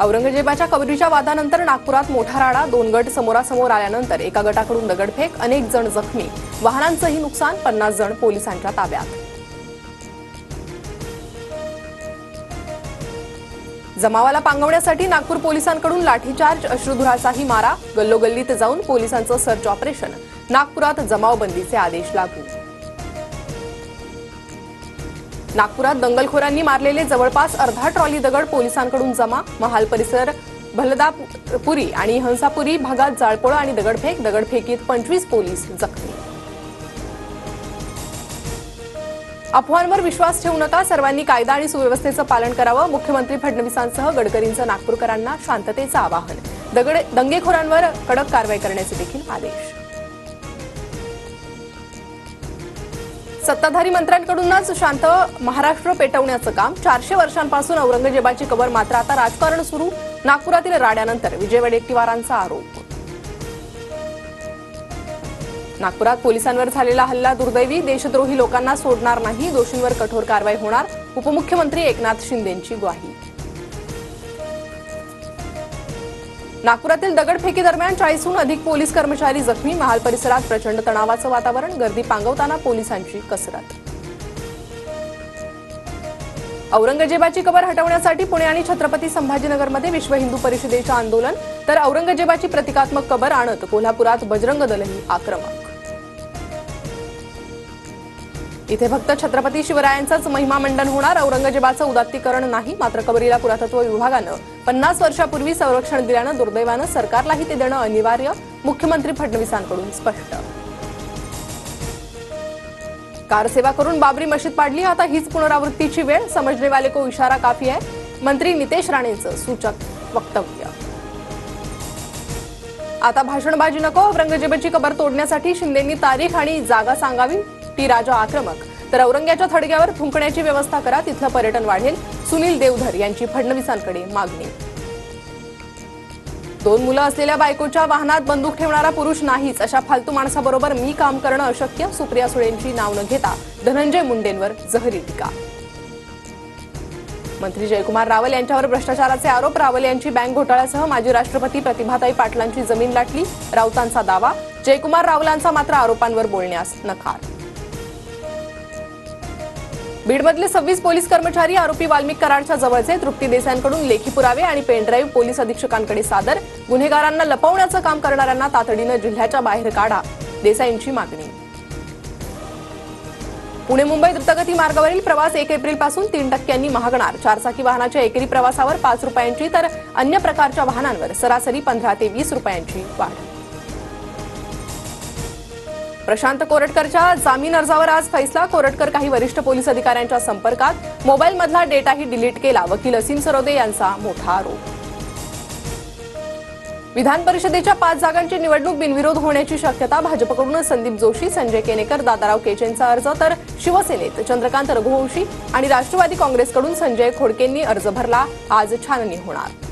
औरंगजेबाच्या कबरीच्या वादानंतर नागपुरात मोठा राडा, 2 गट समोरासमोर आल्यानंतर एका गटाकडून दगडफेक, अनेक जण जखमी, वाहनांचंही नुकसान, 50 जण पोलिसांच्या ताब्यात। जमावाला पांगवण्यासाठी नागपूर पोलिसांकडून लाठीचार्ज, अश्रुधुराचाही मारा, गल्लोगल्लीत जाऊन पोलिसांचं सर्च ऑपरेशन, नागपुरात जमावबंदीचे आदेश लागू। नागपुरात दंगलखोरांनी मारलेले जवळपास अर्धा ट्रॉली दगड पोलिसांकडून जमा, महाल परिसर, भलदापुरी आणि हंसापुरी भागात जाळपोळ आणि दगडफेकीत 25 पोलीस जखमी। अफवांवर विश्वास ठेवू नका, सर्वांनी कायदा आणि सुव्यवस्थेचं पालन करावं, मुख्यमंत्री फडणवीसांसह गडकरींचं नागपूरकरांना शांततेचं आवाहन, दंगेखोरांवर कडक कारवाई करण्याचे देखील आदेश। सत्ताधारी मंत्र्यांकडूनच शांत महाराष्ट्र पेटवण्याचं काम, 400 वर्षांपासून औरंगजेबाची कबर, मात्र आता राजकारण सुरू, नागपुरातील राड्यानंतर विजय वडेट्टीवारांचा आरोप। नागपुरात पोलिसांवर झालेला हल्ला दुर्दैवी, देशद्रोही लोकांना सोडणार नाही, दोषींवर कठोर कारवाई होणार, उपमुख्यमंत्री एकनाथ शिंदेंची ग्वाही। नागपुरातील दगडफेकी दरम्यान 40हून अधिक पोलीस कर्मचारी जखमी, महाल परिसरात प्रचंड तणावाचं वातावरण, गर्दी पांगवताना पोलिसांची कसरत। औरंगजेबाची कबर हटवण्यासाठी पुणे आणि छत्रपती संभाजीनगरमध्ये विश्व हिंदू परिषदेचे आंदोलन, तर औरंगजेबाची प्रतिकात्मक कबर आणत कोल्हापुरात बजरंग दलही आक्रमक। इथे फक्त छत्रपती शिवरायांचाच महिमा मंडन होणार, औरंगजेबाचं उदात्तीकरण नाही, मात्र कबरीला पुरातत्व विभागानं 50 वर्षापूर्वी संरक्षण दिल्यानं दुर्दैवानं सरकारलाही ते देणं अनिवार्य, मुख्यमंत्री फडणवीसांकडून स्पष्ट। कारसेवा करून बाबरी मशीद पाडली, आता हीच पुनरावृत्तीची वेळ, समझने वाले को इशारा काफी है, मंत्री नितेश राणेंचं सूचक वक्तव्य। आता भाषणबाजी नको, औरंगजेबाची कबर तोडण्यासाठी शिंदेंनी तारीख आणि जागा सांगावी, टी राजा आक्रमक, तर औरंग्याच्या थडग्यावर थुंकण्याची व्यवस्था करा, तिथलं पर्यटन वाढेल, सुनील देवधर यांची फडणवीसांकडे मागणी। 2 मुलं असलेल्या बायकोच्या वाहनात बंदूक ठेवणारा पुरुष नाहीच, अशा फालतू माणसाबरोबर मी काम करणं अशक्य, सुप्रिया सुळेंची नाव न घेता धनंजय मुंडेंवर जहरी टीका। मंत्री जयकुमार रावल यांच्यावर भ्रष्टाचाराचे आरोप, रावल यांची बँक घोटाळ्यासह माजी राष्ट्रपती प्रतिभाताई पाटलांची जमीन लाटली, राऊतांचा दावा, जयकुमार रावलांचा मात्र आरोपांवर बोलण्यास नकार। बीडमधले 26 पोलीस कर्मचारी आरोपी वाल्मिक कराडच्या जवळचे, तृप्ती देसाईंकडून लेखी पुरावे आणि पेनड्राईव्ह पोलीस अधीक्षकांकडे सादर, गुन्हेगारांना लपवण्याचं काम करणाऱ्यांना तातडीनं जिल्ह्याच्या बाहेर काढा, देसाईंची मागणी। पुणे मुंबई द्रुतगती मार्गावरील प्रवास 1 एप्रिलपासून 3% महागणार, 4चाकी वाहनाच्या एकेरी प्रवासावर 5 रुपयांची तर अन्य प्रकारच्या वाहनांवर सरासरी 15 ते 20 रुपयांची वाढ। प्रशांत कोरटकरच्या जामीन अर्जावर आज फैसला, कोरटकर काही वरिष्ठ पोलीस अधिकाऱ्यांच्या संपर्कात, मोबाईलमधला डेटाही डिलीट केला, वकील असीम सरोदे यांचा मोठा आरोप। विधान परिषदेच्या 5 जागांची निवडणूक बिनविरोध होण्याची शक्यता, भाजपकडून संदीप जोशी, संजय केनेकर, दादाराव केचेंचा अर्ज, तर शिवसेनेत चंद्रकांत रघुवंशी आणि राष्ट्रवादी काँग्रेसकडून संजय खोडकेंनी अर्ज भरला, आज छाननी होणार।